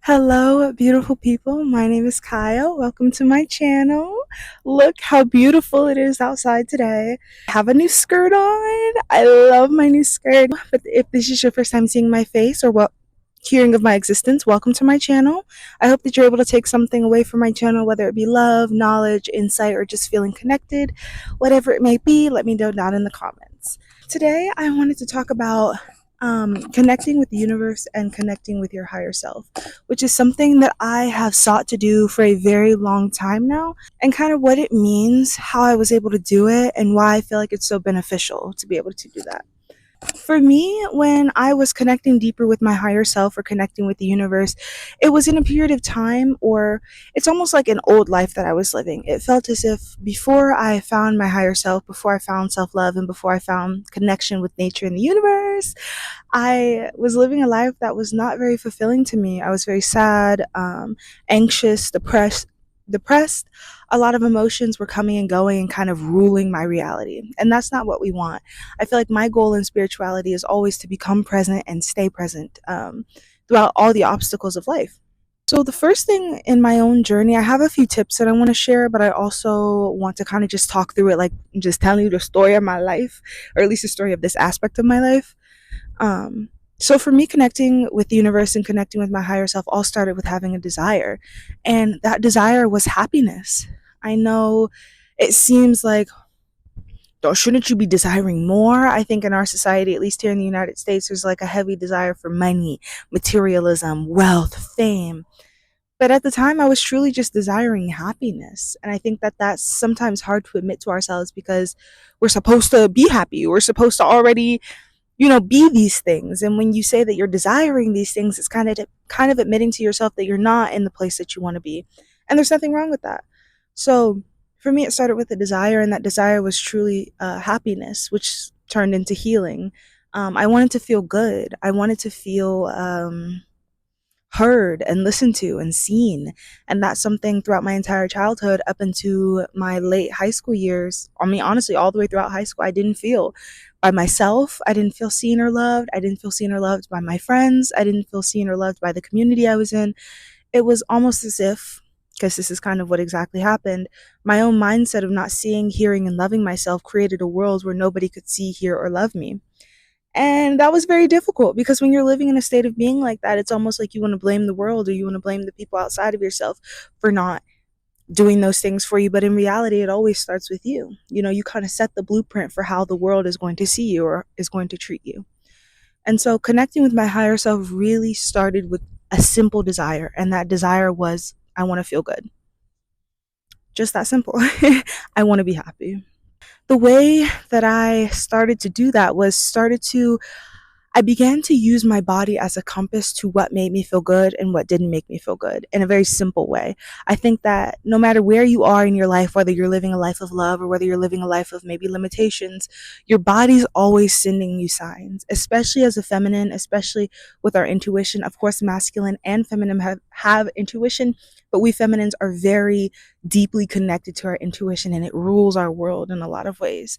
Hello, beautiful people. My name is Kyle. Welcome to my channel. Look how beautiful it is outside today. I have a new skirt on. I love my new skirt. But if this is your first time seeing my face or hearing of my existence, welcome to my channel. I hope that you're able to take something away from my channel, whether it be love, knowledge, insight, or just feeling connected. Whatever it may be, let me know down in the comments. Today, I wanted to talk about connecting with the universe and connecting with your higher self, which is something that I have sought to do for a very long time now, and kind of what it means, how I was able to do it, and why I feel like it's so beneficial to be able to do that. For me, when I was connecting deeper with my higher self or connecting with the universe, it was in a period of time, or it's almost like an old life that I was living. It felt as if before I found my higher self, before I found self love, and before I found connection with nature and the universe, I was living a life that was not very fulfilling to me. I was very sad, anxious, depressed. A lot of emotions were coming and going and kind of ruling my reality. And that's not what we want. I feel like my goal in spirituality is always to become present and stay present throughout all the obstacles of life. So, the first thing in my own journey, I have a few tips that I want to share, but I also want to kind of just talk through it, like just telling you the story of my life, or at least the story of this aspect of my life. Um, so for me, connecting with the universe and connecting with my higher self all started with having a desire. And that desire was happiness. I know it seems like, shouldn't you be desiring more? I think in our society, at least here in the United States, there's like a heavy desire for money, materialism, wealth, fame. But at the time, I was truly just desiring happiness. And I think that that's sometimes hard to admit to ourselves because we're supposed to be happy. We're supposed to already be these things. And when you say that you're desiring these things, it's kind of admitting to yourself that you're not in the place that you want to be. And there's nothing wrong with that. So for me, it started with a desire, and that desire was truly happiness, which turned into healing. I wanted to feel good. I wanted to feel heard and listened to and seen. And that's something throughout my entire childhood up into my late high school years. I mean, honestly, all the way throughout high school, I didn't feel by myself. I didn't feel seen or loved. I didn't feel seen or loved by my friends. I didn't feel seen or loved by the community I was in. It was almost as if, because this is kind of what exactly happened, my own mindset of not seeing, hearing, and loving myself created a world where nobody could see, hear, or love me. And that was very difficult because when you're living in a state of being like that, it's almost like you want to blame the world or you want to blame the people outside of yourself for not doing those things for you. But in reality, it always starts with you. You kind of set the blueprint for how the world is going to see you or is going to treat you. And so connecting with my higher self really started with a simple desire. And that desire was, I want to feel good. Just that simple. I want to be happy. The way that I started to do that was I began to use my body as a compass to what made me feel good and what didn't make me feel good in a very simple way. I think that no matter where you are in your life, whether you're living a life of love or whether you're living a life of maybe limitations, your body's always sending you signs, especially as a feminine, especially with our intuition. Of course, masculine and feminine have intuition, but we feminines are very deeply connected to our intuition and it rules our world in a lot of ways.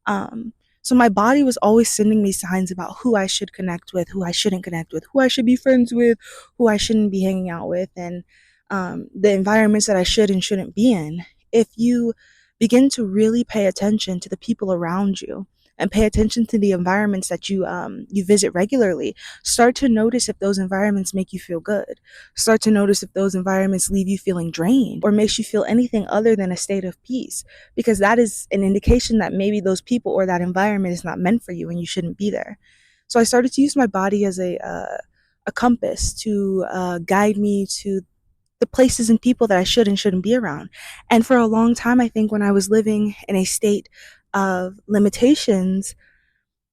Um, so my body was always sending me signs about who I should connect with, who I shouldn't connect with, who I should be friends with, who I shouldn't be hanging out with, and the environments that I should and shouldn't be in. If you begin to really pay attention to the people around you and pay attention to the environments that you visit regularly, start to notice if those environments make you feel good. Start to notice if those environments leave you feeling drained or makes you feel anything other than a state of peace, because that is an indication that maybe those people or that environment is not meant for you and you shouldn't be there. So I started to use my body as a compass to guide me to the places and people that I should and shouldn't be around. And for a long time, I think when I was living in a state of limitations,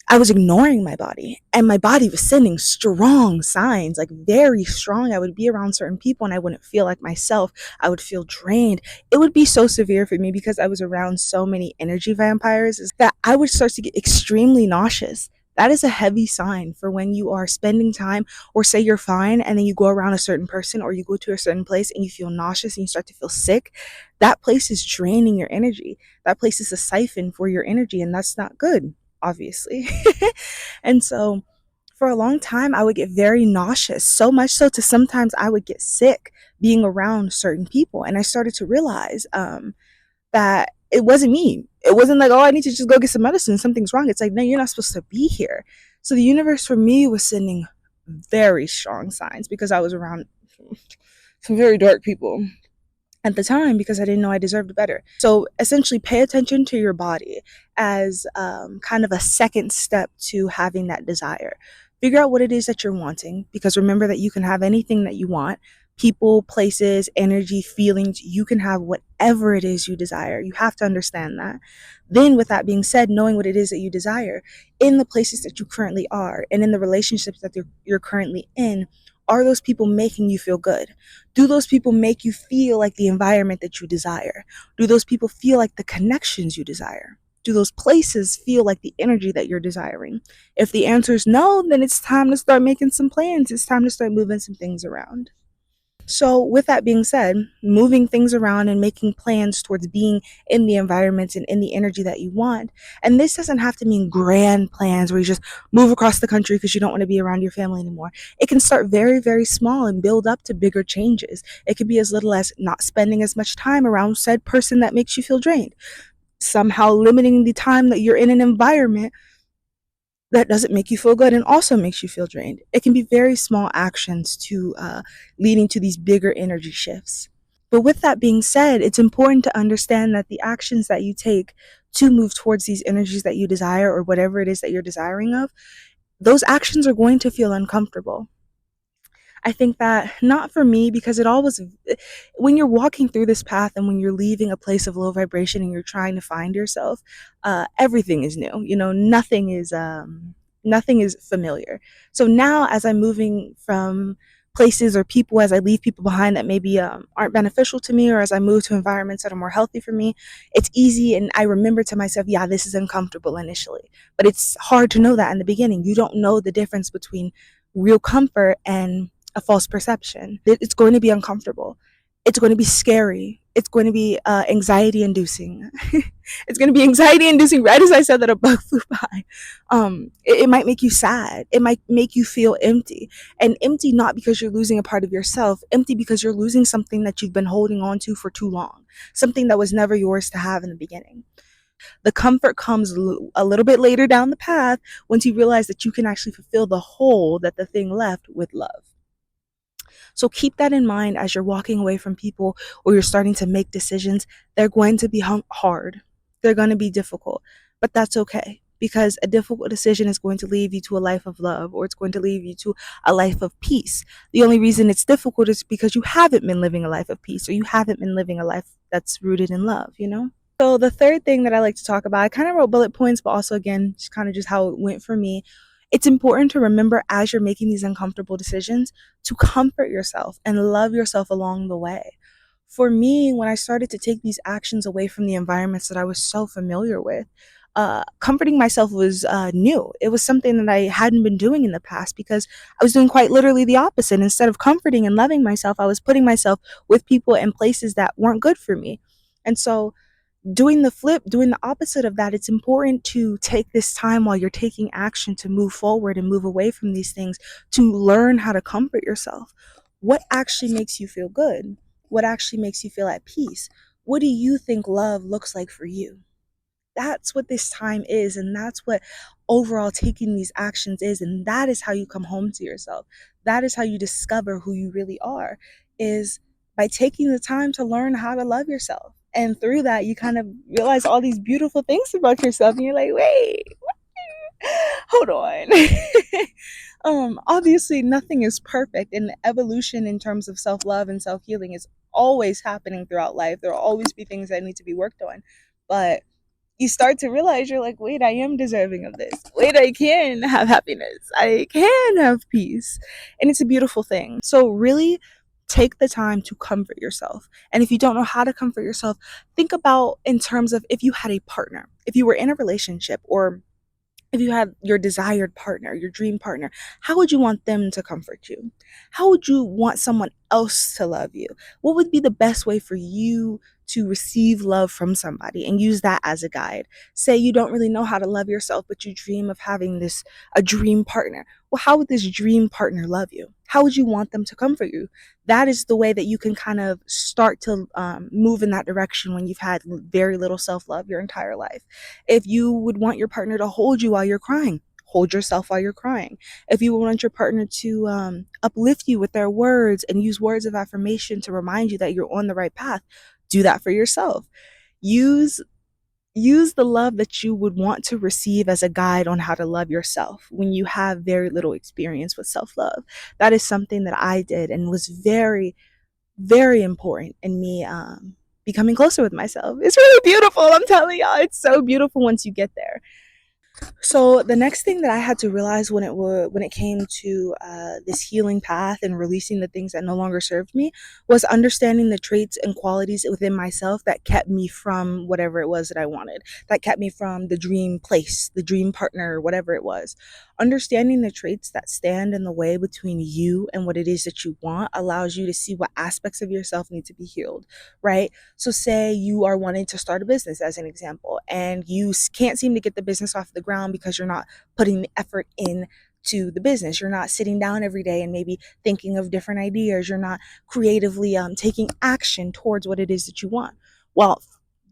I was ignoring my body, and my body was sending strong signs, like very strong. I would be around certain people and I wouldn't feel like myself. I would feel drained. It would be so severe for me because I was around so many energy vampires is that I would start to get extremely nauseous. That is a heavy sign for when you are spending time, or say you're fine and then you go around a certain person or you go to a certain place and you feel nauseous and you start to feel sick. That place is draining your energy. That place is a siphon for your energy, and that's not good, obviously. And so For a long time, I would get very nauseous, so much so to sometimes I would get sick being around certain people. And I started to realize that it wasn't me. It wasn't like, oh, I need to just go get some medicine. Something's wrong. It's like, no, you're not supposed to be here. So the universe for me was sending very strong signs because I was around some very dark people at the time because I didn't know I deserved better. So essentially, pay attention to your body as kind of a second step to having that desire. Figure out what it is that you're wanting because remember that you can have anything that you want people, places, energy, feelings. You can have whatever it is you desire. You have to understand that. Then, with that being said, knowing what it is that you desire in the places that you currently are and in the relationships that you're currently in, are those people making you feel good? Do those people make you feel like the environment that you desire? Do those people feel like the connections you desire? Do those places feel like the energy that you're desiring? If the answer is no, then it's time to start making some plans. It's time to start moving some things around. So, with that being said, moving things around and making plans towards being in the environment and in the energy that you want. And this doesn't have to mean grand plans where you just move across the country because you don't want to be around your family anymore. It can start very, very small and build up to bigger changes. It could be as little as not spending as much time around said person that makes you feel drained, somehow limiting the time that you're in an environment that doesn't make you feel good and also makes you feel drained. It can be very small actions to leading to these bigger energy shifts. But with that being said, it's important to understand that the actions that you take to move towards these energies that you desire or whatever it is that you're desiring of, those actions are going to feel uncomfortable. I think that not for me because it always when you're walking through this path and when you're leaving a place of low vibration and you're trying to find yourself, everything is new. You know, nothing is familiar. So now as I'm moving from places or people as I leave people behind that maybe aren't beneficial to me or as I move to environments that are more healthy for me, it's easy and I remember to myself, yeah, this is uncomfortable initially. But it's hard to know that in the beginning. You don't know the difference between real comfort and a false perception. It's going to be uncomfortable. It's going to be scary. It's going to be anxiety inducing. It's going to be anxiety inducing right as I said that a bug flew by. It might make you sad. It might make you feel empty. And empty not because you're losing a part of yourself, empty because you're losing something that you've been holding on to for too long, something that was never yours to have in the beginning. The comfort comes a little bit later down the path once you realize that you can actually fulfill the hole that the thing left with love. So keep that in mind as you're walking away from people or you're starting to make decisions. They're going to be hard. They're going to be difficult, but that's okay because a difficult decision is going to lead you to a life of love or it's going to lead you to a life of peace. The only reason it's difficult is because you haven't been living a life of peace or you haven't been living a life that's rooted in love, you know? So the third thing that I like to talk about, I kind of wrote bullet points, but also again, just kind of just how it went for me. It's important to remember as you're making these uncomfortable decisions to comfort yourself and love yourself along the way. For me, when I started to take these actions away from the environments that I was so familiar with, comforting myself was new. It was something that I hadn't been doing in the past because I was doing quite literally the opposite. Instead of comforting and loving myself, I was putting myself with people and places that weren't good for me. And so doing the flip, doing the opposite of that, it's important to take this time while you're taking action to move forward and move away from these things to learn how to comfort yourself. What actually makes you feel good? What actually makes you feel at peace? What do you think love looks like for you? That's what this time is, and that's what overall taking these actions is, and that is how you come home to yourself. That is how you discover who you really are, is by taking the time to learn how to love yourself. And through that, you kind of realize all these beautiful things about yourself, and you're like, wait, hold on. Obviously, nothing is perfect, and evolution in terms of self love and self healing is always happening throughout life. There will always be things that need to be worked on, but you start to realize you're like, wait, I am deserving of this. Wait, I can have happiness. I can have peace. And it's a beautiful thing. So, really take the time to comfort yourself. And if you don't know how to comfort yourself, think about in terms of if you had a partner, if you were in a relationship, or if you had your desired partner, your dream partner, how would you want them to comfort you? How would you want someone else to love you? What would be the best way for you to receive love from somebody and use that as a guide. Say you don't really know how to love yourself, but you dream of having this a dream partner. Well, how would this dream partner love you? How would you want them to comfort you? That is the way that you can kind of start to move in that direction when you've had very little self love your entire life. If you would want your partner to hold you while you're crying, hold yourself while you're crying. If you want your partner to uplift you with their words and use words of affirmation to remind you that you're on the right path, do that for yourself. Use use the love that you would want to receive as a guide on how to love yourself when you have very little experience with self-love. That is something that I did and was very, very important in me becoming closer with myself. It's really beautiful. I'm telling y'all, it's so beautiful once you get there. So the next thing that I had to realize when it came to this healing path and releasing the things that no longer served me was understanding the traits and qualities within myself that kept me from whatever it was that I wanted, that kept me from the dream place, the dream partner, whatever it was. Understanding the traits that stand in the way between you and what it is that you want allows you to see what aspects of yourself need to be healed, right? So, say you are wanting to start a business, as an example, and you can't seem to get the business off the ground because you're not putting the effort in to the business. You're not sitting down every day and maybe thinking of different ideas. You're not creatively taking action towards what it is that you want. Well,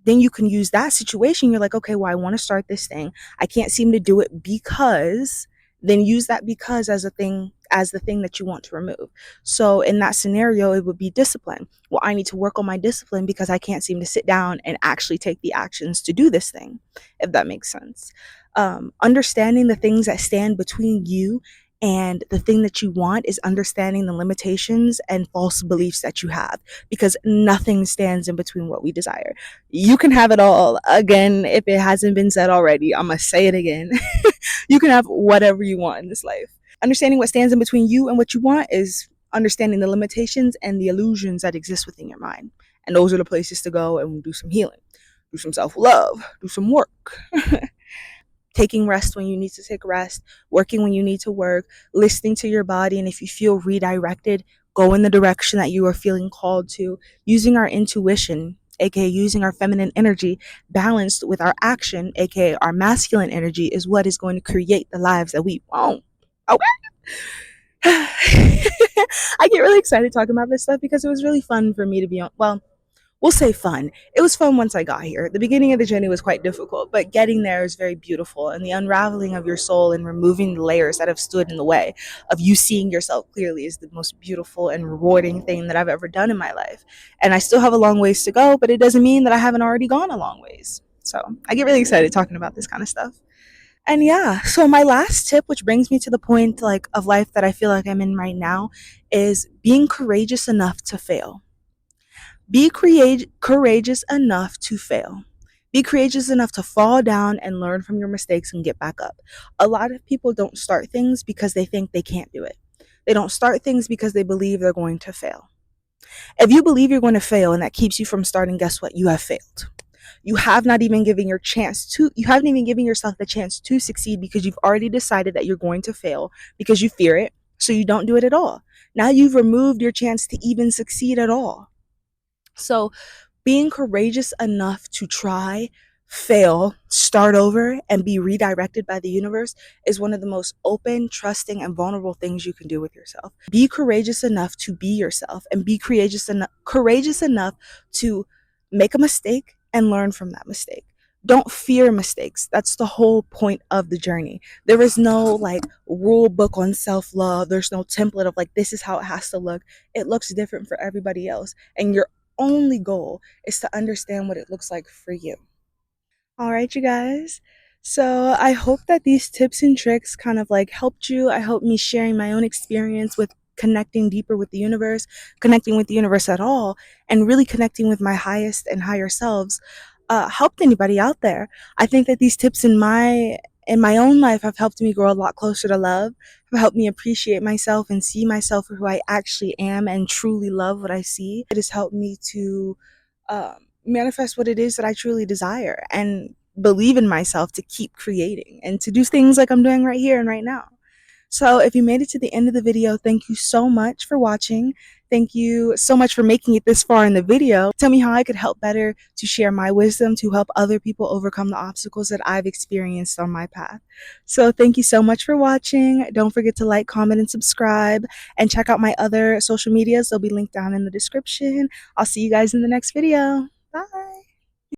then you can use that situation. You're like, okay, well, I want to start this thing. I can't seem to do it because, then use that because as a thing, as the thing that you want to remove. So in that scenario, it would be discipline. Well, I need to work on my discipline because I can't seem to sit down and actually take the actions to do this thing, if that makes sense. Understanding the things that stand between you and the thing that you want is understanding the limitations and false beliefs that you have, because nothing stands in between what we desire. You can have it all. Again, if it hasn't been said already, I'm going to say it again. You can have whatever you want in this life. Understanding what stands in between you and what you want is understanding the limitations and the illusions that exist within your mind. And those are the places to go and do some healing, do some self love, do some work. Taking rest when you need to take rest, working when you need to work, listening to your body. And if you feel redirected, go in the direction that you are feeling called to, using our intuition, aka using our feminine energy, balanced with our action, aka our masculine energy, is what is going to create the lives that we want. Okay. I get really excited talking about this stuff because it was really fun for me to be on. Well, we'll say fun. It was fun once I got here. The beginning of the journey was quite difficult, but getting there is very beautiful. And the unraveling of your soul and removing the layers that have stood in the way of you seeing yourself clearly is the most beautiful and rewarding thing that I've ever done in my life. And I still have a long ways to go, but it doesn't mean that I haven't already gone a long ways. So I get really excited talking about this kind of stuff. And yeah, so my last tip, which brings me to the point like of life that I feel like I'm in right now, is being courageous enough to fail. Be courageous enough to fail. Be courageous enough to fall down and learn from your mistakes and get back up. A lot of people don't start things because they think they can't do it. They don't start things because they believe they're going to fail. If you believe you're going to fail and that keeps you from starting, guess what? You have failed. You have not even given you haven't even given yourself the chance to succeed because you've already decided that you're going to fail because you fear it. So you don't do it at all. Now you've removed your chance to even succeed at all. So, being courageous enough to try, fail, start over, and be redirected by the universe is one of the most open, trusting, and vulnerable things you can do with yourself. Be courageous enough to be yourself and be courageous enough to make a mistake and learn from that mistake. Don't fear mistakes. That's the whole point of the journey. There is no like rule book on self love. There's no template of like, this is how it has to look. It looks different for everybody else. And your only goal is to understand what it looks like for you. All right, you guys. So I hope that these tips and tricks kind of like helped you. I hope me sharing my own experience with connecting deeper with the universe, connecting with the universe at all, and really connecting with my highest and higher selves helped anybody out there. I think that these tips in my own life have helped me grow a lot closer to love, have helped me appreciate myself and see myself for who I actually am and truly love what I see. It has helped me to manifest what it is that I truly desire and believe in myself to keep creating and to do things like I'm doing right here and right now. So if you made it to the end of the video, thank you so much for watching. Thank you so much for making it this far in the video. Tell me how I could help better to share my wisdom to help other people overcome the obstacles that I've experienced on my path. So thank you so much for watching. Don't forget to like, comment, and subscribe, and check out my other social medias. They'll be linked down in the description. I'll see you guys in the next video.